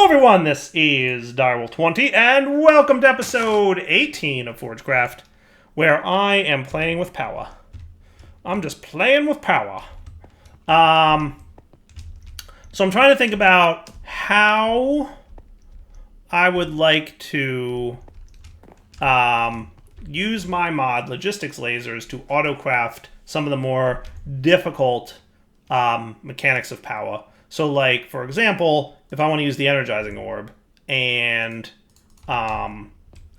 everyone, this is Direwolf20, and welcome to episode 18 of Forgecraft, where I am playing with Powah. I'm just playing with Powah. So I'm trying to think about how I would like to use my mod, Logistics Lasers, to autocraft some of the more difficult mechanics of Powah. So, like, for example, if I want to use the Energizing Orb, and I'm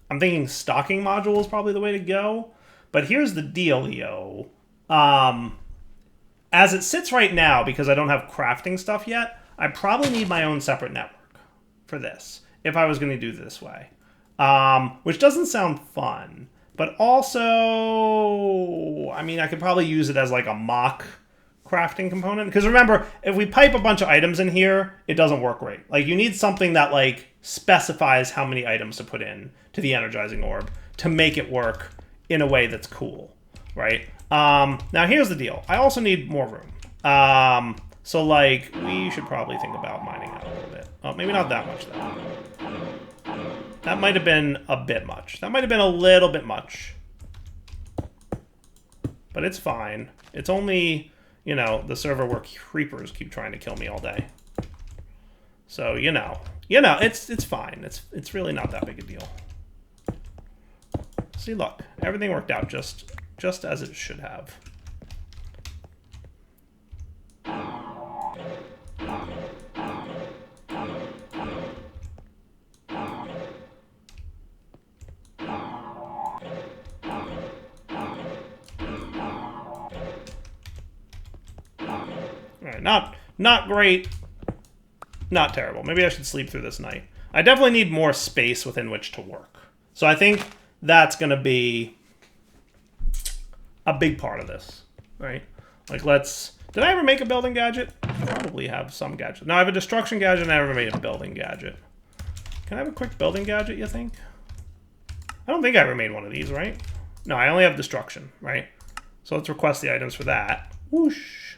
thinking stocking module is probably the way to go. But here's the dealio. As it sits right now, because I don't have crafting stuff yet, I probably need my own separate network for this, if I was going to do it this way. Which doesn't sound fun. But also, I mean, I could probably use it as like a mock crafting component, because remember, if we pipe a bunch of items in here, it doesn't work great. Like, you need something that like specifies how many items to put in to the Energizing Orb to make it work in a way that's cool, right? Now here's the deal. I also need more room. So like, we should probably think about mining out a little bit. Oh, maybe not that much though. That might have been a bit much. That might have been a little bit much. But it's fine. It's only, you know, the server where creepers keep trying to kill me all day. So, you know, it's fine. It's really not that big a deal. See, look, everything worked out just as it should have. Not great, not terrible. Maybe I should sleep through this night. I definitely need more space within which to work. So I think that's going to be a big part of this, right? Like, did I ever make a building gadget? I probably have some gadget. No, I have a destruction gadget and I never made a building gadget. Can I have a quick building gadget, you think? I don't think I ever made one of these, right? No, I only have destruction, right? So let's request the items for that. Whoosh.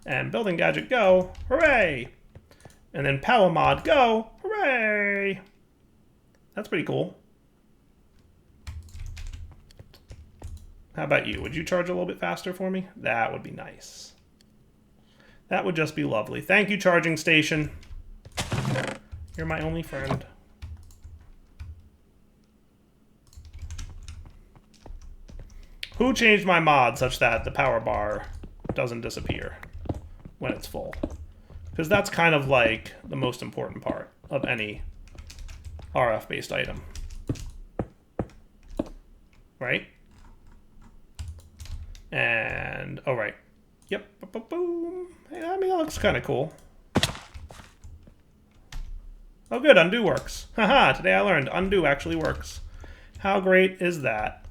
And building gadget, go. Hooray! And then Powah mod, go. Hooray! That's pretty cool. How about you? Would you charge a little bit faster for me? That would be nice. That would just be lovely. Thank you, charging station. You're my only friend. Who changed my mod such that the power bar doesn't disappear when it's full? Because that's kind of like the most important part of any RF-based item. Right? And, oh right. Yep, boom. Hey, I mean, that looks kind of cool. Oh good, undo works. Haha, today I learned undo actually works. How great is that?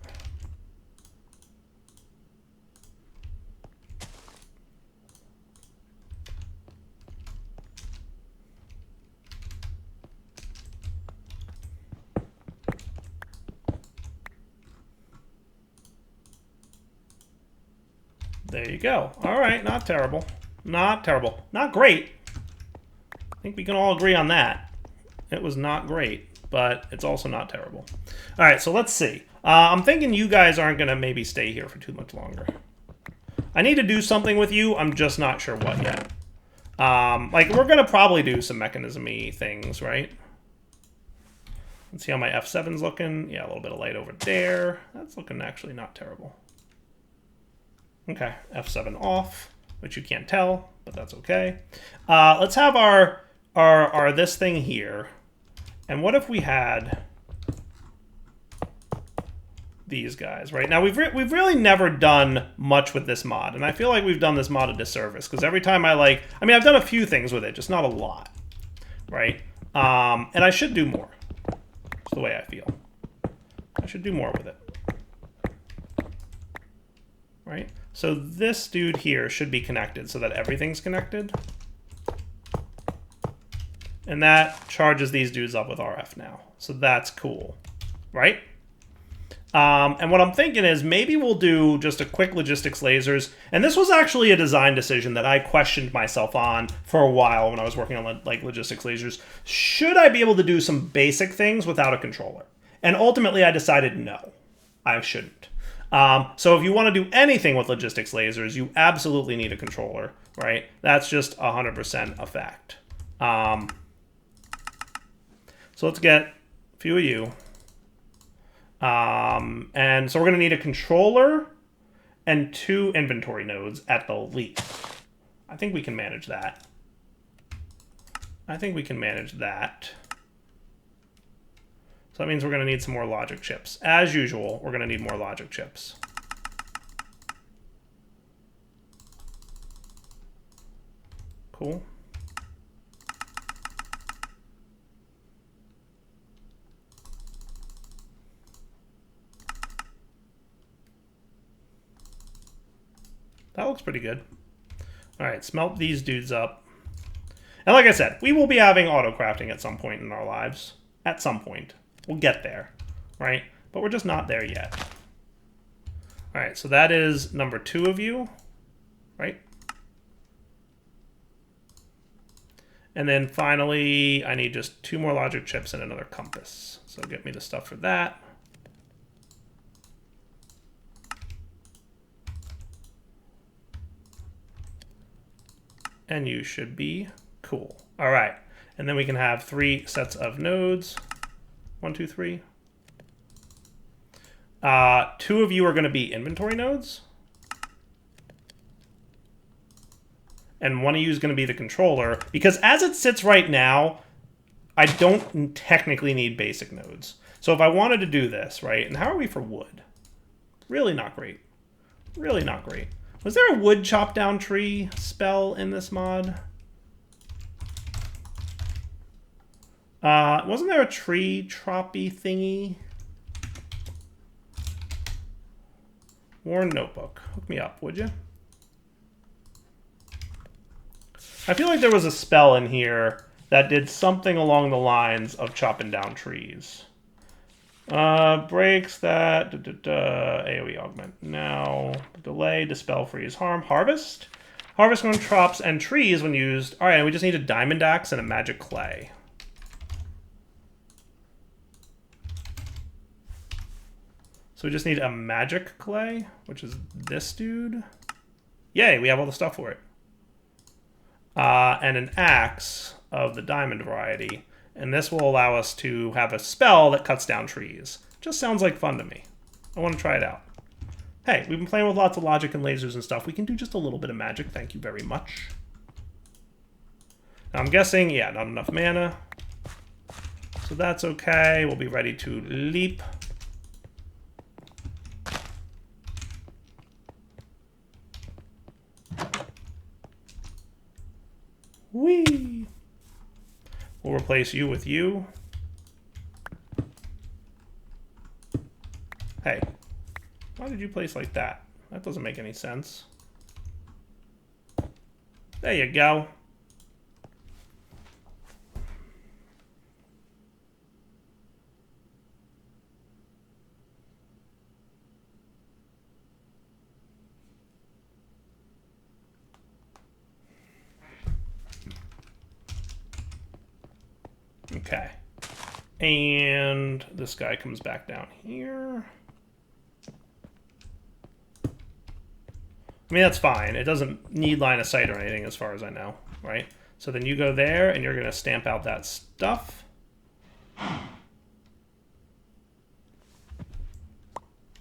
There you go. All right, not terrible. Not terrible. Not great. I think we can all agree on that. It was not great, but it's also not terrible. All right, so let's see. I'm thinking you guys aren't going to maybe stay here for too much longer. I need to do something with you. I'm just not sure what yet. Like, we're going to probably do some mechanism-y things, right? Let's see how my F7's looking. Yeah, a little bit of light over there. That's looking actually not terrible. Okay, F7 off, which you can't tell, but that's okay. Let's have our this thing here. And what if we had these guys, right? Now, we've really never done much with this mod, and I feel like we've done this mod a disservice, because every time I mean, I've done a few things with it, just not a lot, right? And I should do more. That's the way I feel. I should do more with it. Right? So this dude here should be connected so that everything's connected. And that charges these dudes up with RF now. So that's cool, right? And what I'm thinking is maybe we'll do just a quick logistics lasers. And this was actually a design decision that I questioned myself on for a while when I was working on like logistics lasers. Should I be able to do some basic things without a controller? And ultimately I decided no, I shouldn't. So if you want to do anything with logistics lasers, you absolutely need a controller, right? That's just 100% a fact. So let's get a few of you. And so we're going to need a controller and 2 inventory nodes at the least. I think we can manage that. I think we can manage that. So that means we're going to need some more logic chips. As usual, we're going to need more logic chips. Cool. That looks pretty good. All right, smelt these dudes up. And like I said, we will be having auto crafting at some point in our lives. At some point. We'll get there, right? But we're just not there yet. All right, so that is number 2 of you, right? And then finally, I need just 2 more logic chips and another compass. So get me the stuff for that. And you should be cool. All right, and then we can have 3 sets of nodes. 1, 2, 3. 2 of you are going to be inventory nodes. And 1 of you is going to be the controller. Because as it sits right now, I don't technically need basic nodes. So if I wanted to do this, right, and how are we for wood? Really not great. Really not great. Was there a wood chop down tree spell in this mod? Wasn't there a tree troppy thingy? Worn notebook. Hook me up, would you? I feel like there was a spell in here that did something along the lines of chopping down trees. Breaks that. AoE augment. No. Delay, dispel, freeze, harm. Harvest? Harvest when drops and trees when used. Alright, we just need a diamond axe and a magic clay. So we just need a magic clay, which is this dude. Yay, we have all the stuff for it. And an axe of the diamond variety. And this will allow us to have a spell that cuts down trees. Just sounds like fun to me. I want to try it out. Hey, we've been playing with lots of logic and lasers and stuff. We can do just a little bit of magic. Thank you very much. Now I'm guessing, yeah, not enough mana. So that's okay. We'll be ready to leap. Whee! We'll replace you with you. Hey, why did you place like that? That doesn't make any sense. There you go. Okay. And this guy comes back down here. I mean, that's fine. It doesn't need line of sight or anything as far as I know, right? So then you go there and you're going to stamp out that stuff.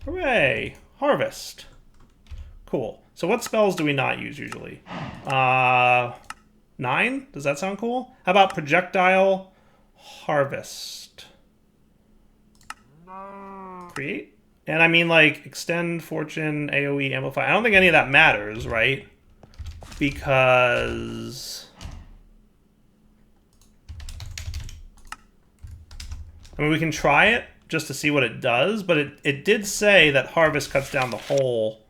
Hooray! Harvest. Cool. So what spells do we not use usually? 9? Does that sound cool? How about projectile harvest? Create? And I mean, like, extend, fortune, AoE, amplify. I don't think any of that matters, right? Because... I mean, we can try it just to see what it does, but it did say that harvest cuts down the whole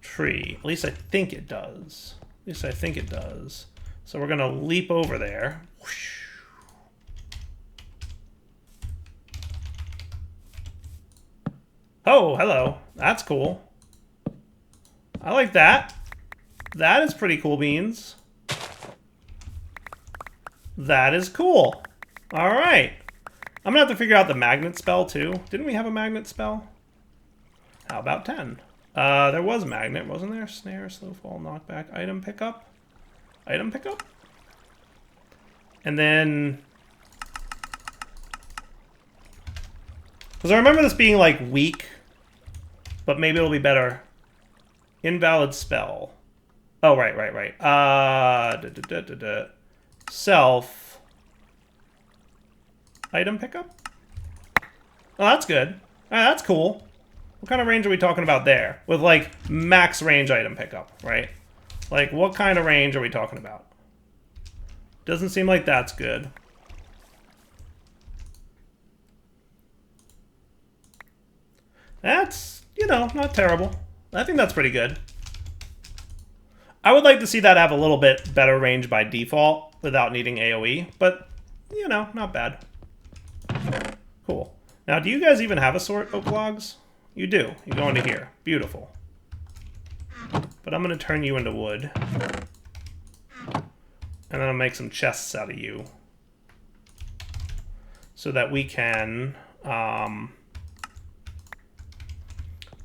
tree. At least I think it does. At least I think it does. So we're going to leap over there. Whoosh. Oh, hello. That's cool. I like that. That is pretty cool beans. That is cool. All right. I'm going to have to figure out the magnet spell, too. Didn't we have a magnet spell? How about 10? There was magnet, wasn't there? Snare, slow fall, knockback, item pickup. Item pickup? And then... because I remember this being, like, weak. But maybe it'll be better. Invalid spell. Oh, right. Self. Item pickup? Oh, that's good. All right, that's cool. What kind of range are we talking about there? With, like, max range item pickup, right? Like, what kind of range are we talking about? Doesn't seem like that's good. That's, you know, not terrible. I think that's pretty good. I would like to see that have a little bit better range by default without needing AoE, but, you know, not bad. Cool. Now, do you guys even have a sort, oak logs? You do. You go into here. Beautiful. But I'm going to turn you into wood. And then I'll make some chests out of you. So that we can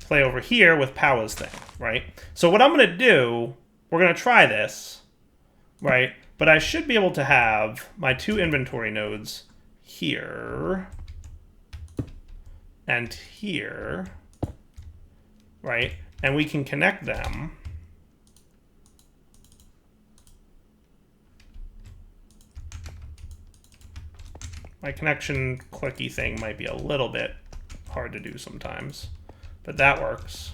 play over here with Powah's thing, right? So what I'm going to do, we're going to try this, right? But I should be able to have my 2 inventory nodes here and here, right? And we can connect them. My connection clicky thing might be a little bit hard to do sometimes, but that works.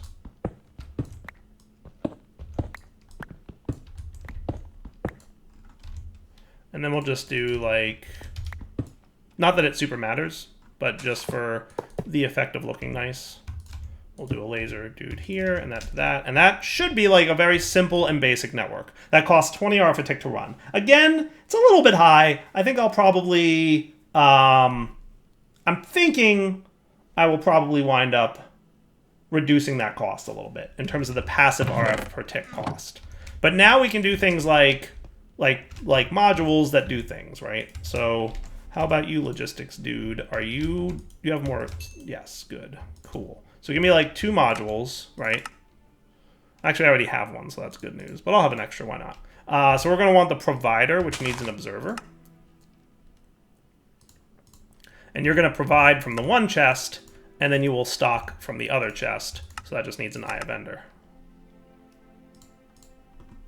And then we'll just do, like, not that it super matters, but just for the effect of looking nice, we'll do a laser dude here and that to that. And that should be like a very simple and basic network. That costs 20 arithmetic to run. Again, it's a little bit high. I think I'll probably, I'm thinking I will probably wind up reducing that cost a little bit in terms of the passive RF per tick cost. But now we can do things like modules that do things, right? So how about you, logistics dude? You have more? Yes, good, cool. So give me like 2 modules, right? Actually, I already have one, so that's good news. But I'll have an extra, why not? So we're going to want the provider, which needs an observer. And you're going to provide from the one chest, and then you will stock from the other chest. So that just needs an eye of vendor.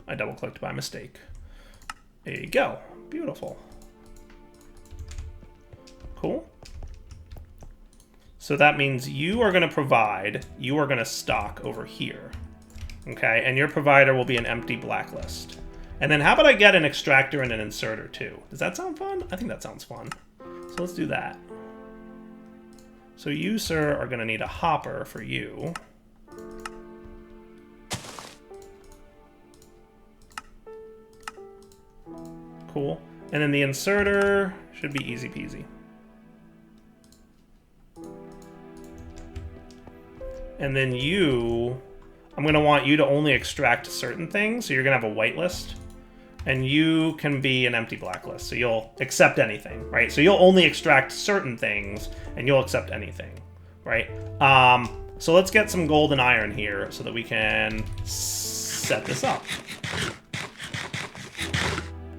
I double-clicked by mistake. There you go. Beautiful. Cool. So that means you are going to provide, you are going to stock over here. Okay, and your provider will be an empty blacklist. And then how about I get an extractor and an inserter too? Does that sound fun? I think that sounds fun. So let's do that. So you, sir, are going to need a hopper for you. Cool. And then the inserter should be easy peasy. And then you, I'm going to want you to only extract certain things. So you're going to have a whitelist. And you can be an empty blacklist. So you'll accept anything, right? So you'll only extract certain things, and you'll accept anything, right? So let's get some gold and iron here so that we can set this up.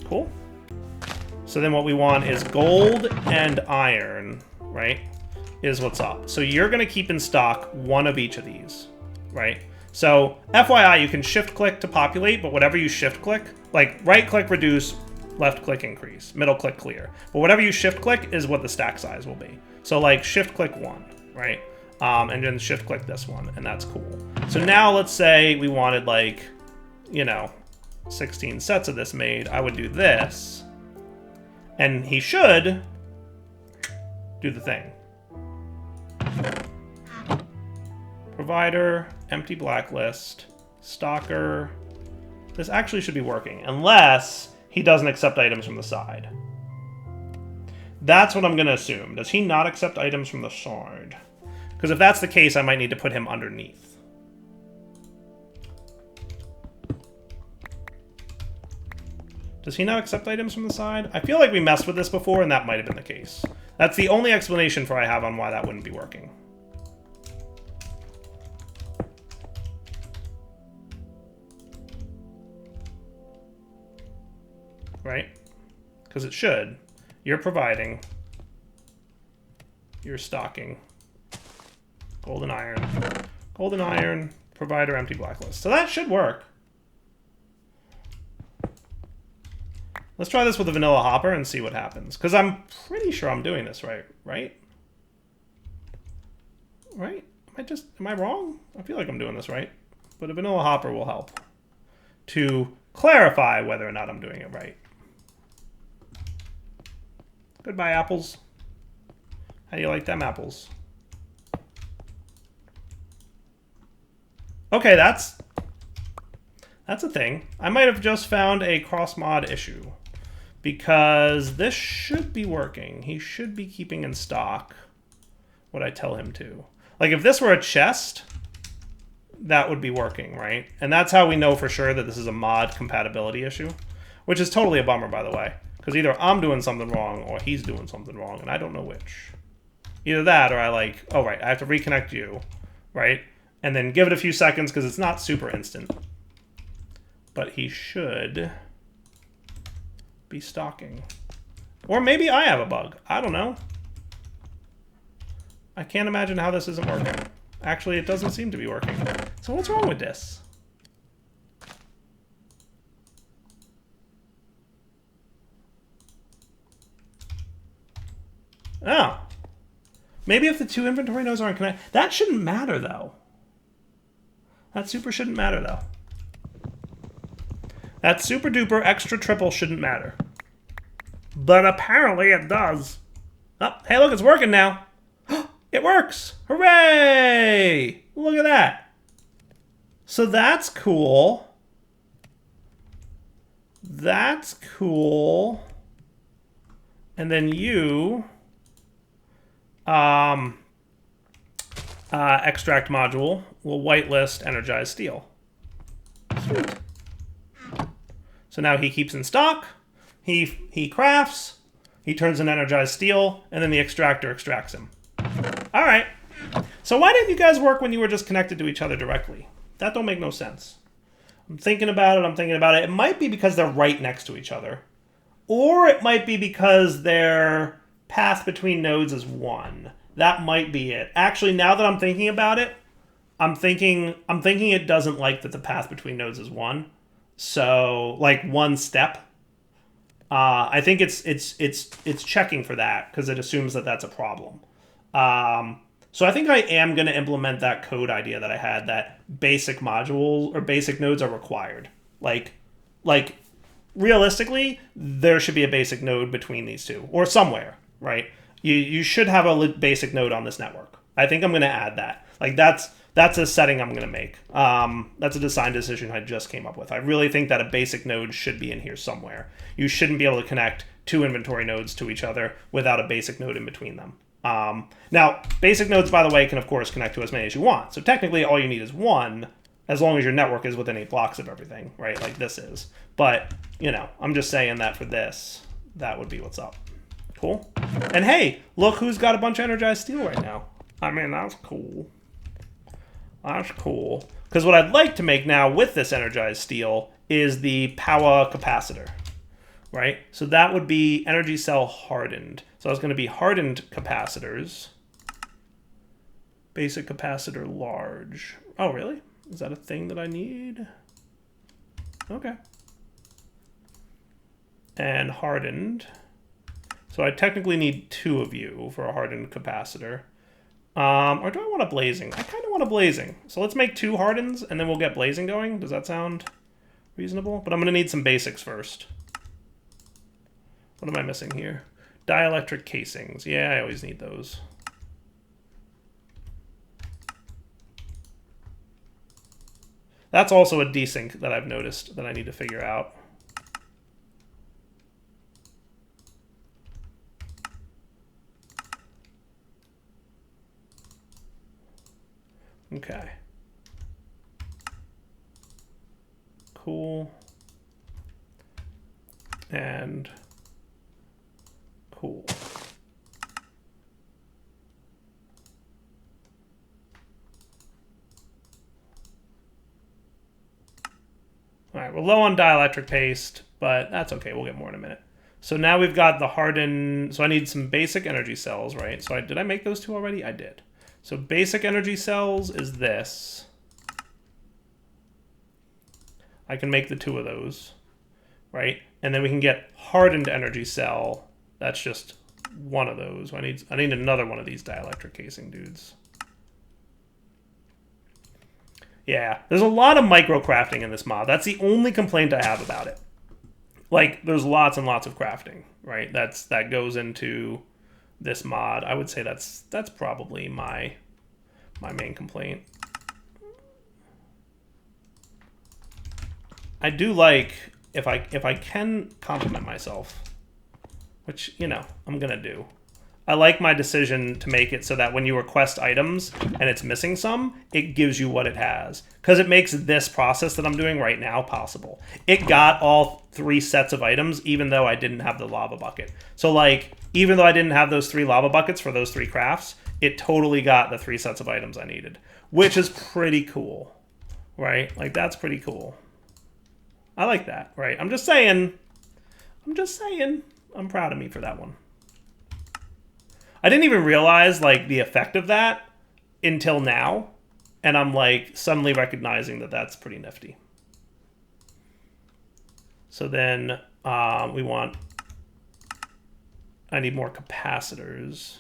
Cool. So then what we want is gold and iron, right? Is what's up. So you're going to keep in stock one of each of these, right? So FYI, you can shift click to populate, but whatever you shift click, like right click reduce, left click increase, middle click clear. But whatever you shift click is what the stack size will be. So like shift click 1, right? And then shift click this one, and that's cool. So now let's say we wanted like, you know, 16 sets of this made. I would do this, and he should do the thing. Provider, empty blacklist, stalker. This actually should be working, unless he doesn't accept items from the side. That's what I'm going to assume. Does he not accept items from the side? Because if that's the case, I might need to put him underneath. Does he not accept items from the side? I feel like we messed with this before, and that might have been the case. That's the only explanation I have on why that wouldn't be working. Right? Because it should. You're providing. You're stocking. Golden iron. Golden iron. Provider, empty blacklist. So that should work. Let's try this with a vanilla hopper and see what happens. Because I'm pretty sure I'm doing this right. Right? Right? Am I wrong? I feel like I'm doing this right. But a vanilla hopper will help to clarify whether or not I'm doing it right. Goodbye, apples. How do you like them apples? Okay, that's a thing. I might have just found a cross-mod issue. Because this should be working. He should be keeping in stock what I tell him to. Like, if this were a chest, that would be working, right? And that's how we know for sure that this is a mod compatibility issue. Which is totally a bummer, by the way. Because either I'm doing something wrong or he's doing something wrong, and I don't know which. Either that or I like, oh, right, I have to reconnect you, right? And then give it a few seconds because it's not super instant. But he should be stocking. Or maybe I have a bug. I don't know. I can't imagine how this isn't working. Actually, it doesn't seem to be working. So what's wrong with this? Oh. Maybe if the two inventory nodes aren't connected. That shouldn't matter, though. That super shouldn't matter, though. That super duper extra triple shouldn't matter. But apparently it does. Oh, hey, look, it's working now. It works. Hooray! Look at that. So that's cool. That's cool. And then you... extract module will whitelist energized steel. Sweet. So now he keeps in stock, he crafts, he turns in energized steel, and then the extractor extracts him. All right. So why didn't you guys work when you were just connected to each other directly? That don't make no sense. I'm thinking about it. It might be because they're right next to each other. Or it might be because their path between nodes is 1. That might be it. Actually, now that I'm thinking about it, I'm thinking it doesn't like that the path between nodes is 1. So, like 1 step. I think it's checking for that because it assumes that that's a problem. So I think I am going to implement that code idea that I had, that basic modules or basic nodes are required. Like realistically, there should be a basic node between these two or somewhere, right? You should have a basic node on this network. I think I'm going to add that. Like that's a setting I'm going to make. That's a design decision I just came up with. I really think that a basic node should be in here somewhere. You shouldn't be able to connect 2 inventory nodes to each other without a basic node in between them. Now, basic nodes, by the way, can of course connect to as many as you want. So technically all you need is 1, as long as your network is within 8 blocks of everything, right? Like this is. But, you know, I'm just saying that for this, that would be what's up. Cool. And hey, look who's got a bunch of energized steel right now. I mean, that's cool. That's cool. Because what I'd like to make now with this energized steel is the Powah capacitor, right? So that would be energy cell hardened. So it's going to be hardened capacitors. Basic capacitor large. Oh, really? Is that a thing that I need? Okay. And hardened. So I technically need 2 of you for a hardened capacitor. Or do I want a blazing? I kind of want a blazing. So let's make 2 hardens, and then we'll get blazing going. Does that sound reasonable? But I'm going to need some basics first. What am I missing here? Dielectric casings. Yeah, I always need those. That's also a desync that I've noticed that I need to figure out. Okay. Cool. And cool. All right, we're low on dielectric paste, but that's okay. We'll get more in a minute. So now we've got the hardened. So I need some basic energy cells, right? So did I make those two already? I did. So basic energy cells is this. I can make the two of those, right? And then we can get hardened energy cell. That's just one of those. I need another one of these dielectric casing dudes. Yeah, there's a lot of micro crafting in this mod. That's the only complaint I have about it. Like, there's lots and lots of crafting, right? That goes into this mod. I would say that's probably my main complaint. I do like if I can compliment myself, which, you know, I'm gonna do. I like my decision to make it so that when you request items and it's missing some, it gives you what it has. Because it makes this process that I'm doing right now possible. It got all 3 sets of items, even though I didn't have the lava bucket. So, like, even though I didn't have those 3 lava buckets for those 3 crafts, it totally got the 3 sets of items I needed. Which is pretty cool, right? Like, that's pretty cool. I like that, right? I'm just saying, I'm proud of me for that one. I didn't even realize, like, the effect of that until now. And I'm, like, suddenly recognizing that that's pretty nifty. So then I need more capacitors.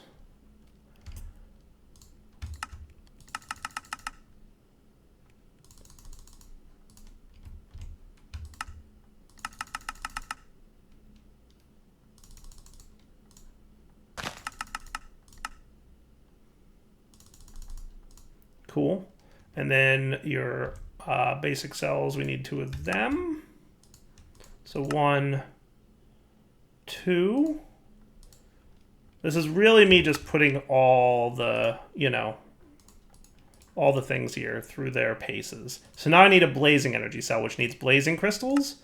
Cool. And then your basic cells, we need 2 of them. So 1, 2. This is really me just putting all the, you know, all the things here through their paces. So now I need a blazing energy cell, which needs blazing crystals,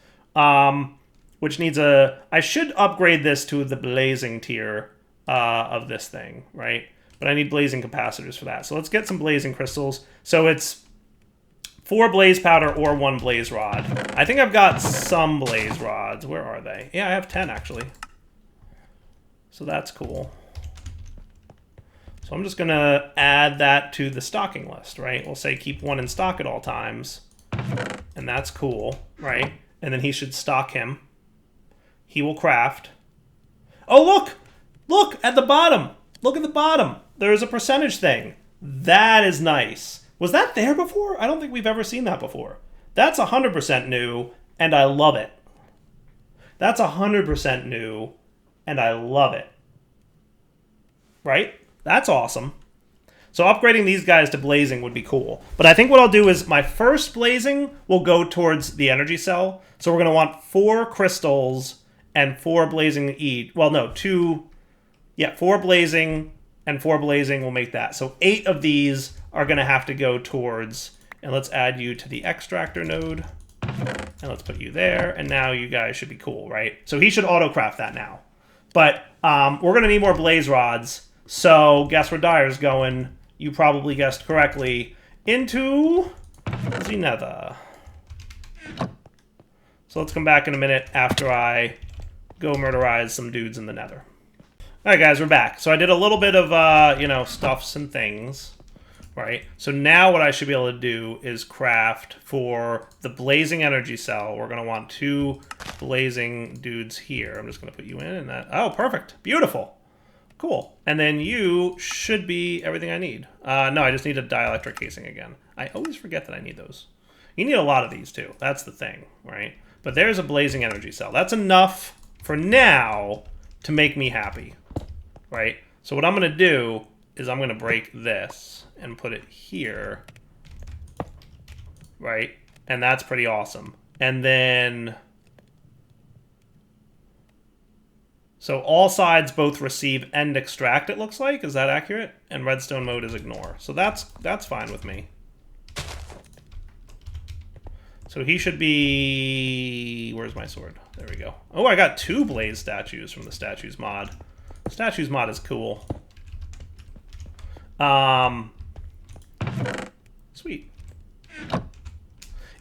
which needs I should upgrade this to the blazing tier of this thing, right? But I need blazing capacitors for that. So let's get some blazing crystals. So it's 4 blaze powder or 1 blaze rod. I think I've got some blaze rods. Where are they? Yeah, I have 10 actually. So that's cool. So I'm just gonna add that to the stocking list, right? We'll say keep 1 in stock at all times. And that's cool, right? And then he should stock him. He will craft. Oh, look! Look at the bottom! Look at the bottom! There's a percentage thing. That is nice. Was that there before? I don't think we've ever seen that before. That's 100% new, and I love it. That's 100% new, and I love it. Right? That's awesome. So upgrading these guys to blazing would be cool. But I think what I'll do is my first blazing will go towards the energy cell. So we're going to want 4 crystals and 4 blazing each. Well, no, 2... Yeah, 4 blazing and 4 blazing will make that. So 8 of these are going to have to go towards, and let's add you to the extractor node. And let's put you there, and now you guys should be cool, right? So he should auto-craft that now. But we're going to need more blaze rods, so guess where Dyer's going? You probably guessed correctly. Into the nether. So let's come back in a minute after I go murderize some dudes in the nether. All right, guys, we're back. So I did a little bit of, you know, stuffs and things, right? So now what I should be able to do is craft for the blazing energy cell. We're going to want 2 blazing dudes here. I'm just going to put you in and that. Oh, perfect. Beautiful. Cool. And then you should be everything I need. No, I just need a dielectric casing again. I always forget that I need those. You need a lot of these, too. That's the thing, right? But there's a blazing energy cell. That's enough for now to make me happy. Right? So what I'm going to do is I'm going to break this and put it here. Right? And that's pretty awesome. And then... So all sides both receive and extract, it looks like. Is that accurate? And redstone mode is ignore. So that's fine with me. So he should be... Where's my sword? There we go. Oh, I got 2 blaze statues from the statues mod. Statues mod is cool. Sweet.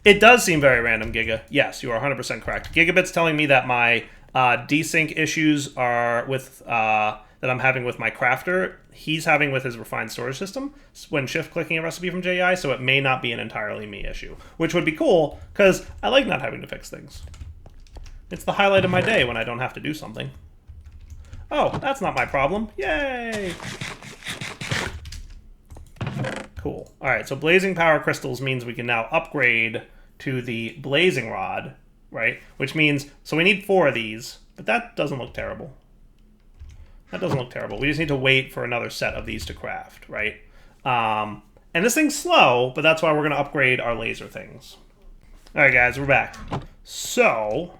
It does seem very random, Giga. Yes, you are 100% correct. Gigabit's telling me that my desync issues are with... that I'm having with my crafter, he's having with his refined storage system when shift-clicking a recipe from JEI, so it may not be an entirely me issue. Which would be cool, because I like not having to fix things. It's the highlight of my day when I don't have to do something. Oh, that's not my problem. Yay! Cool. Alright, so blazing power crystals means we can now upgrade to the blazing rod, right? Which means, so we need 4 of these, but that doesn't look terrible. That doesn't look terrible. We just need to wait for another set of these to craft, right? And this thing's slow, but that's why we're going to upgrade our laser things. All right, guys, we're back. So,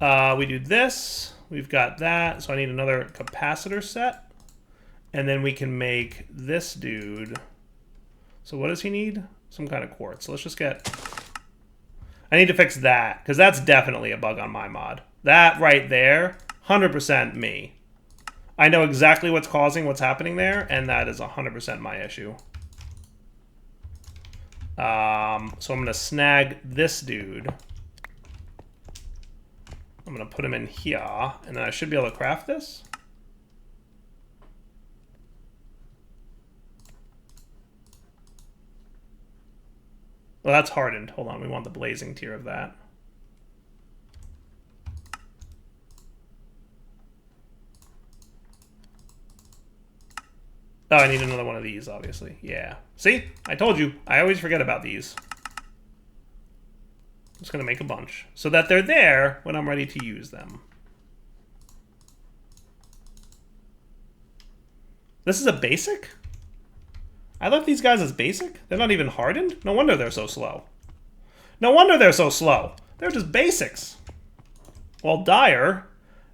we do this. We've got that. So I need another capacitor set. And then we can make this dude. So what does he need? Some kind of quartz. So let's just get... I need to fix that, because that's definitely a bug on my mod. That right there, 100% me. I know exactly what's causing what's happening there, and that is 100% my issue. So I'm going to snag this dude. I'm going to put him in here, and then I should be able to craft this. Well, that's hardened. Hold on, we want the blazing tier of that. Oh, I need another one of these, obviously. Yeah. See? I told you. I always forget about these. I'm just going to make a bunch so that they're there when I'm ready to use them. This is a basic? I left these guys as basic? They're not even hardened? No wonder they're so slow. No wonder they're so slow. They're just basics. Well, dire.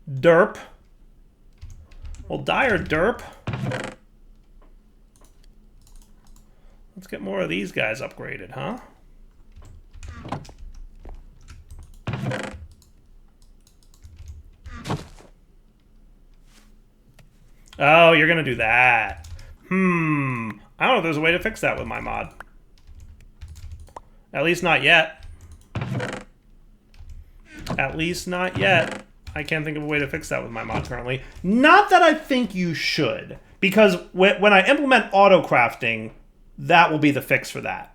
Derp. Well, dire derp. Let's get more of these guys upgraded, huh? Oh, you're gonna do that. I don't know if there's a way to fix that with my mod. At least not yet. At least not yet. I can't think of a way to fix that with my mod currently. Not that I think you should. Because when I implement auto-crafting, that will be the fix for that.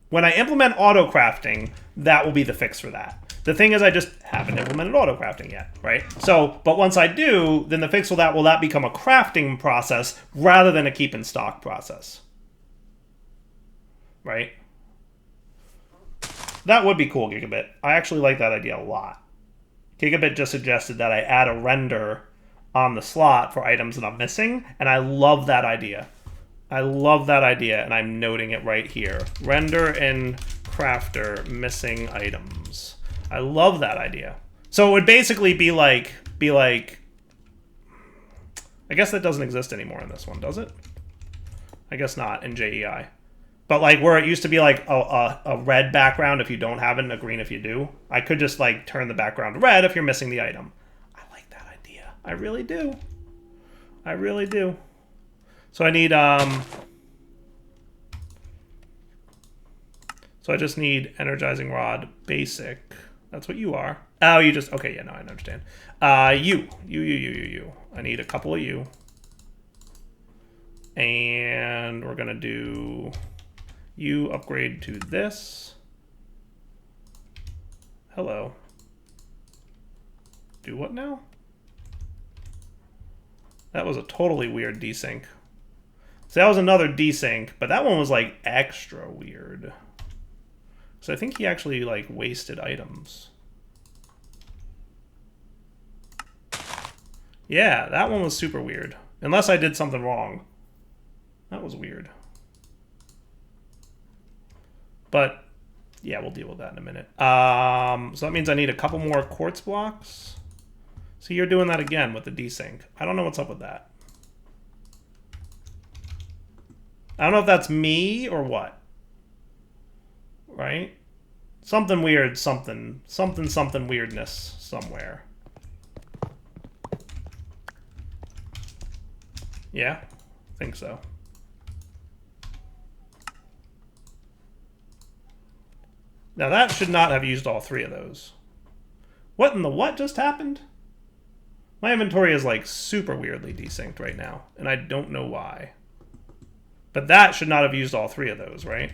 When I implement auto-crafting, that will be the fix for that. The thing is, I just haven't implemented auto-crafting yet, right? So, but once I do, then the fix will that become a crafting process rather than a keep in stock process. Right? That would be cool, Gigabit. I actually like that idea a lot. Gigabit just suggested that I add a render on the slot for items that I'm missing, and I love that idea. I love that idea, and I'm noting it right here. Render in crafter missing items. I love that idea. So it would basically be like, I guess that doesn't exist anymore in this one, does it? I guess not in JEI. But like where it used to be like a red background if you don't have it and a green if you do, I could just like turn the background red if you're missing the item. I like that idea. I really do. I really do. So I need, so I just need Energizing Rod Basic. That's what you are. Oh, you just, okay, yeah, no, I understand. You. I need a couple of you. And we're gonna do you upgrade to this. Hello. Do what now? That was a totally weird desync. So that was another desync, but that one was like extra weird. So I think he actually like wasted items. Yeah, that one was super weird. Unless I did something wrong. That was weird. But yeah, we'll deal with that in a minute. So that means I need a couple more quartz blocks. So you're doing that again with the desync. I don't know what's up with that. I don't know if that's me or what. Right? Something weird, something weirdness somewhere. Yeah, I think so. Now that should not have used all 3 of those. What in the what just happened? My inventory is like super weirdly desynced right now, and I don't know why. But that should not have used all 3 of those, right?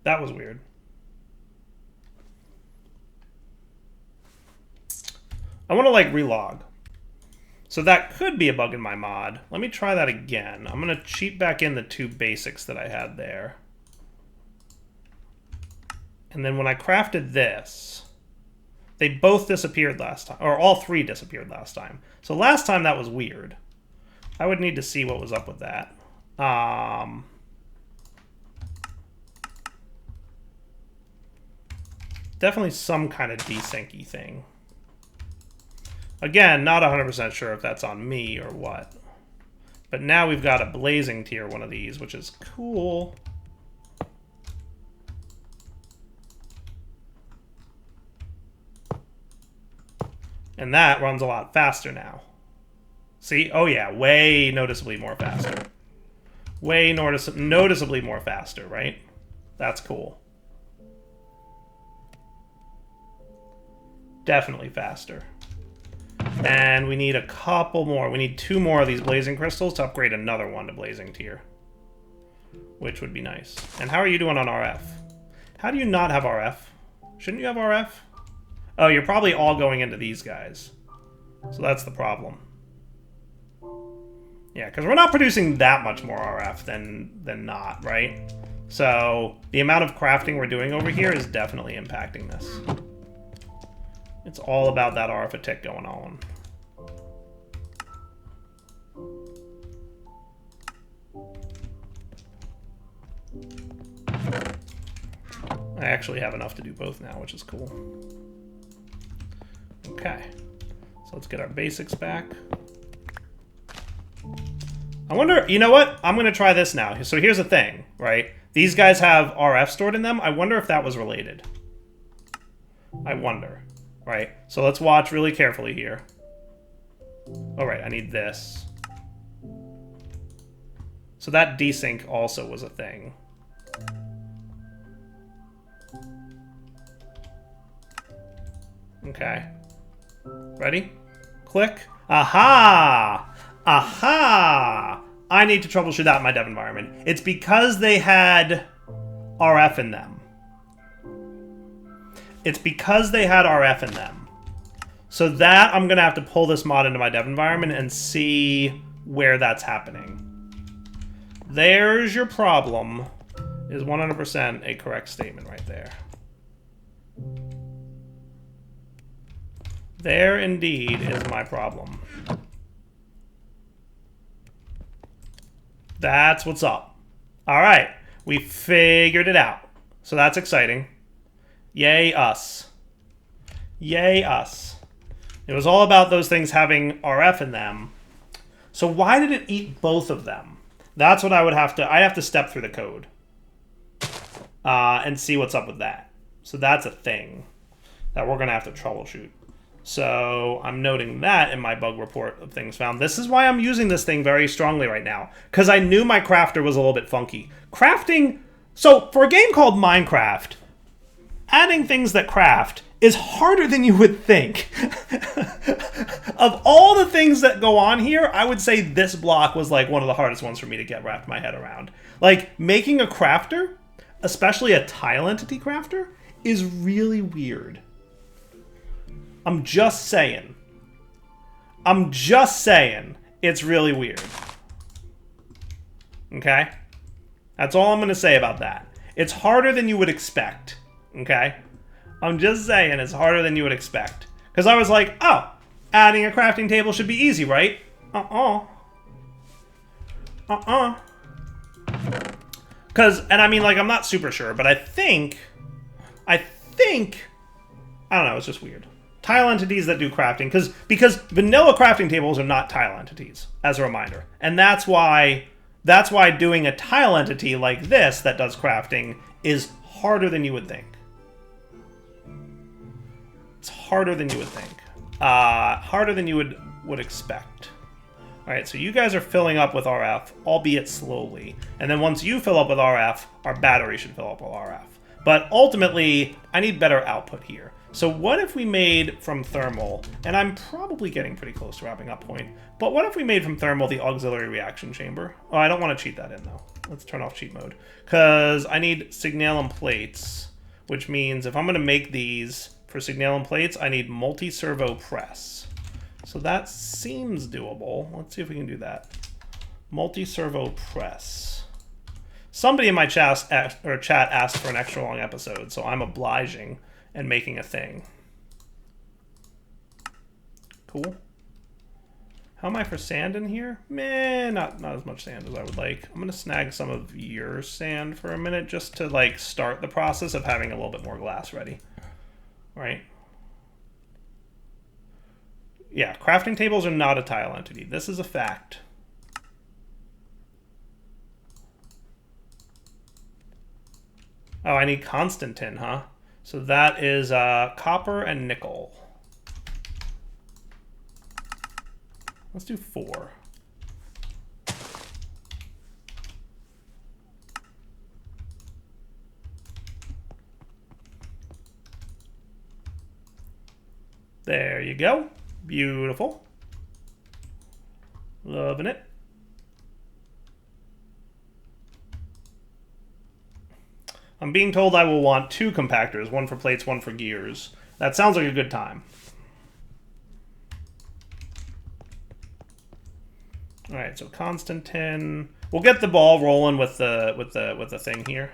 That was weird. I want to like relog. So that could be a bug in my mod. Let me try that again. I'm going to cheat back in the 2 basics that I had there. And then when I crafted this, they both disappeared last time, or all 3 disappeared last time. So last time that was weird. I would need to see what was up with that. Definitely some kind of desyncy thing. Again, not 100% sure if that's on me or what. But now we've got a blazing tier one of these, which is cool. And that runs a lot faster now. See? Oh yeah, way noticeably more faster. Way noticeably more faster, right? That's cool. Definitely faster. And we need a couple more. We need 2 more of these blazing crystals to upgrade another one to blazing tier. Which would be nice. And how are you doing on RF? How do you not have RF? Shouldn't you have RF? Oh, you're probably all going into these guys. So that's the problem. Yeah, because we're not producing that much more RF than not, right? So the amount of crafting we're doing over here is definitely impacting this. It's all about that RF tick going on. I actually have enough to do both now, which is cool. Okay. So let's get our basics back. I wonder, you know what? I'm going to try this now. So here's the thing, right? These guys have RF stored in them. I wonder if that was related. I wonder. Right, so let's watch really carefully here. All right, I need this. So that desync also was a thing. Okay. Ready? Click. Aha! Aha! I need to troubleshoot that in my dev environment. It's because they had RF in them. It's because they had RF in them. So that, I'm going to have to pull this mod into my dev environment and see where that's happening. There's your problem. Is 100% a correct statement right there. There indeed is my problem. That's what's up. All right, we figured it out. So that's exciting. Yay us. Yay us. It was all about those things having RF in them. So why did it eat both of them? That's what I would have to... I'd have to step through the code. And see what's up with that. So that's a thing that we're going to have to troubleshoot. So I'm noting that in my bug report of things found. This is why I'm using this thing very strongly right now. Because I knew my crafter was a little bit funky. Crafting... So for a game called Minecraft... Adding things that craft is harder than you would think. Of all the things that go on here, I would say this block was like one of the hardest ones for me to wrap my head around. Like, making a crafter, especially a tile entity crafter, is really weird. I'm just saying. I'm just saying it's really weird. Okay? That's all I'm going to say about that. It's harder than you would expect. Okay? I'm just saying it's harder than you would expect. Because I was like, oh, adding a crafting table should be easy, right? Because, and I mean, like, I'm not super sure, but I think I think, I don't know, it's just weird. Tile entities that do crafting, because vanilla crafting tables are not tile entities, as a reminder. And that's why doing a tile entity like this that does crafting is harder than you would think. It's harder than you would think. Harder than you would expect. Alright, so you guys are filling up with RF, albeit slowly. And then once you fill up with RF, our battery should fill up with RF. But ultimately, I need better output here. So what if we made from thermal, and I'm probably getting pretty close to wrapping up point, but what if we made from thermal the auxiliary reaction chamber? Oh, I don't want to cheat that in though. Let's turn off cheat mode. Because I need signalum plates, which means if I'm going to make these for signalum plates, I need multi-servo press. So that seems doable. Let's see if we can do that. Multi-servo press. Somebody in my chat asked for an extra long episode, so I'm obliging and making a thing. Cool. How am I for sand in here? Meh, not as much sand as I would like. I'm gonna snag some of your sand for a minute just to like start the process of having a little bit more glass ready. Right? Yeah, crafting tables are not a tile entity. This is a fact. Oh, I need constant tin, huh? So that is copper and nickel. Let's do 4. There you go. Beautiful. Loving it. I'm being told I will want 2 compactors, one for plates, one for gears. That sounds like a good time. All right, so Constantin. We'll get the ball rolling with the thing here,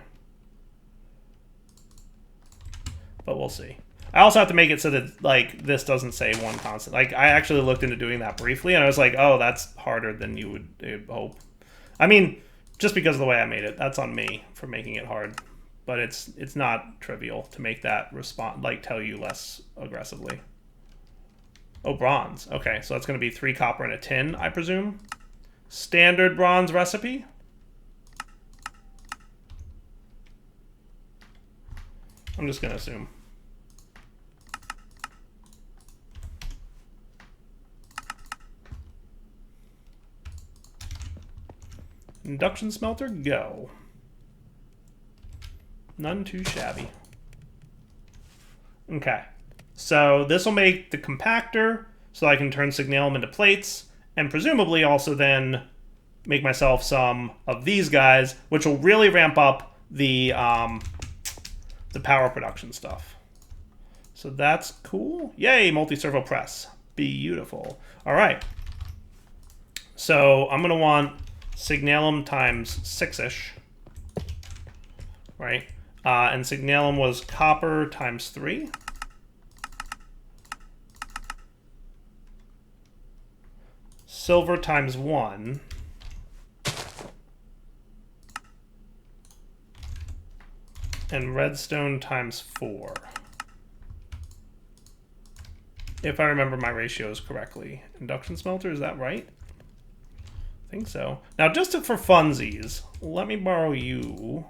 but we'll see. I also have to make it so that like this doesn't say one constant. Like I actually looked into doing that briefly, and I was like, oh, that's harder than you would hope. I mean, just because of the way I made it, that's on me for making it hard. But it's not trivial to make that respond like tell you less aggressively. Oh, bronze. Okay, so that's going to be 3 copper and a tin, I presume. Standard bronze recipe. I'm just going to assume. Induction smelter, go. None too shabby. Okay, so this will make the compactor so I can turn signalum into plates, and presumably also then make myself some of these guys, which will really ramp up the power production stuff. So that's cool. Yay, multi-servo press. Beautiful. All right. So I'm going to want signalum times 6-ish, right? And signalum was copper times 3. Silver times 1. And redstone times 4. If I remember my ratios correctly. Induction smelter, is that right? I think so. Now, just for funsies, let me borrow you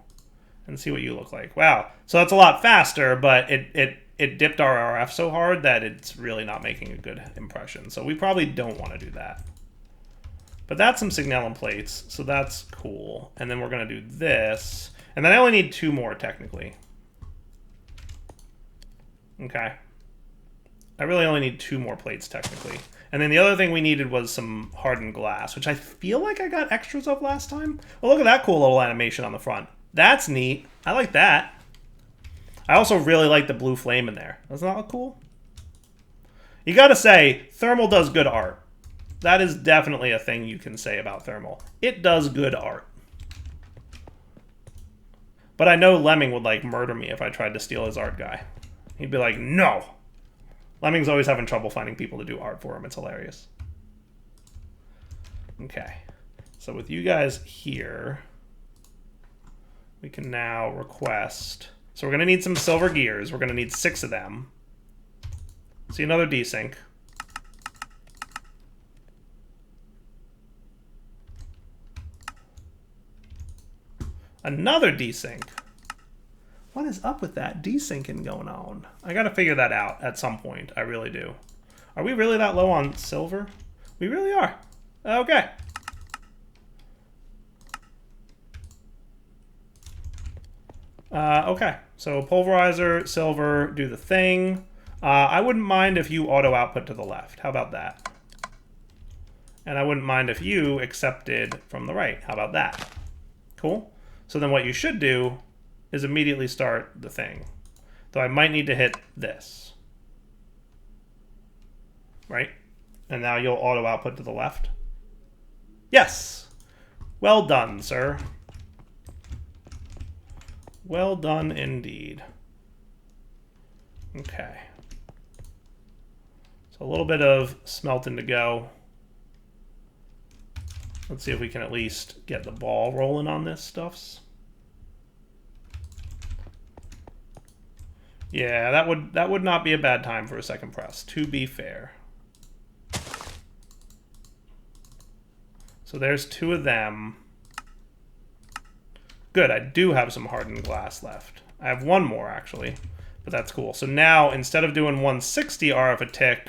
and see what you look like. Wow. So that's a lot faster, but it dipped our RF so hard that it's really not making a good impression. So we probably don't want to do that. But that's some signalum plates, so that's cool. And then we're going to do this. And then I only need 2 more, technically. Okay. I really only need 2 more plates, technically. And then the other thing we needed was some hardened glass, which I feel like I got extras of last time. Well, look at that cool little animation on the front. That's neat. I like that. I also really like the blue flame in there. Doesn't that look cool? You gotta say, thermal does good art. That is definitely a thing you can say about thermal. It does good art. But I know Lemming would like murder me if I tried to steal his art guy. He'd be like, no. Lemming's always having trouble finding people to do art for him. It's hilarious. Okay. So with you guys here, we can now request So we're going to need some silver gears. We're going to need 6 of them. See another desync. Another desync. What is up with that desyncing going on? I got to figure that out at some point. I really do. Are we really that low on silver? We really are. Okay. Okay. So pulverizer, silver, do the thing. I wouldn't mind if you auto output to the left. How about that? And I wouldn't mind if you accepted from the right. How about that? Cool. So then what you should do is immediately start the thing. Though I might need to hit this. Right? And now you'll auto output to the left. Yes! Well done, sir. Well done indeed. Okay. So a little bit of smelting to go. Let's see if we can at least get the ball rolling on this stuffs. Yeah, that would not be a bad time for a second press, to be fair. So there's 2 of them. Good, I do have some hardened glass left. I have 1 more, actually, but that's cool. So now, instead of doing 160 RF a tick,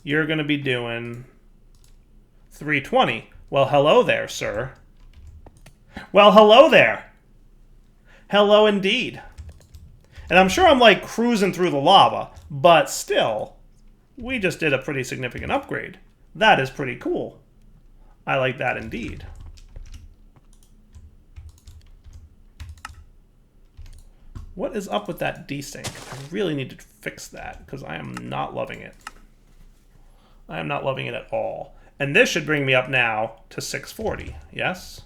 you're going to be doing 320. Well, hello there, sir. Well, hello there. Hello indeed. And I'm sure I'm like cruising through the lava, but still, we just did a pretty significant upgrade. That is pretty cool. I like that indeed. What is up with that desync? I really need to fix that because I am not loving it. I am not loving it at all. And this should bring me up now to 640, yes?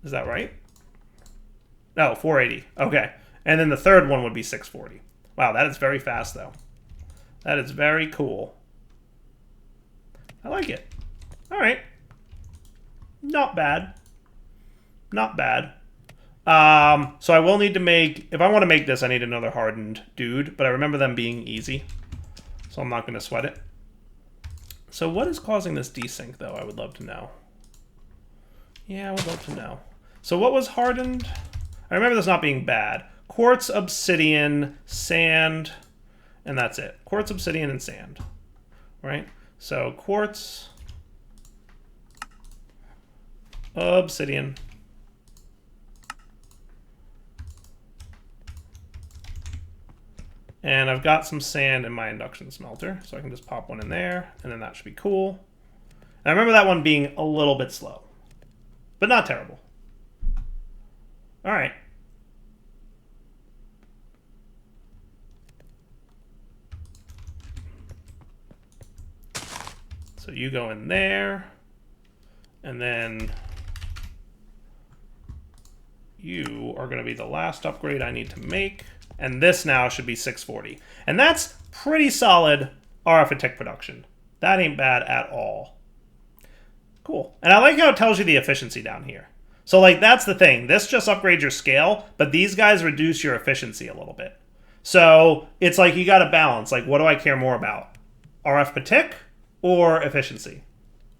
Is that right? No, 480, okay. And then the third one would be 640. Wow, that is very fast though. That is very cool. I like it. All right. Not bad. Not bad. So I will need to make, if I want to make this, I need another hardened dude, but I remember them being easy, so I'm not going to sweat it. So what is causing this desync, though? I would love to know. Yeah, I would love to know. So what was hardened? I remember this not being bad. Quartz, obsidian, sand, and that's it. Quartz, obsidian, and sand, right? So quartz, obsidian, and I've got some sand in my induction smelter, so I can just pop one in there, and then that should be cool. And I remember that one being a little bit slow, but not terrible. All right. So you go in there, and then you are going to be the last upgrade I need to make. And this now should be 640. And that's pretty solid RF tick production. That ain't bad at all. Cool. And I like how it tells you the efficiency down here. So like that's the thing. This just upgrades your scale, but these guys reduce your efficiency a little bit. So it's like you got to balance. Like what do I care more about? RF per tick or efficiency,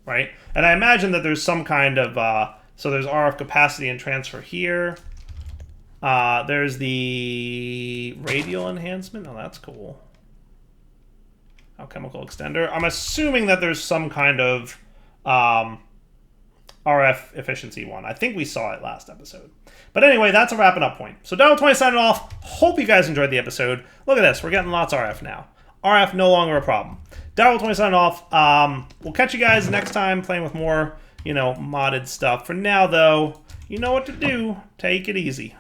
right? And I imagine that there's some kind of, so there's RF capacity and transfer here. There's the radial enhancement. Oh, that's cool. Alchemical extender. I'm assuming that there's some kind of RF efficiency one. I think we saw it last episode. But anyway, that's a wrapping up point. So Donald20 signing off. Hope you guys enjoyed the episode. Look at this. We're getting lots of RF now. RF no longer a problem. Donald20 signing off. We'll catch you guys next time playing with more, modded stuff. For now, though, you know what to do. Take it easy.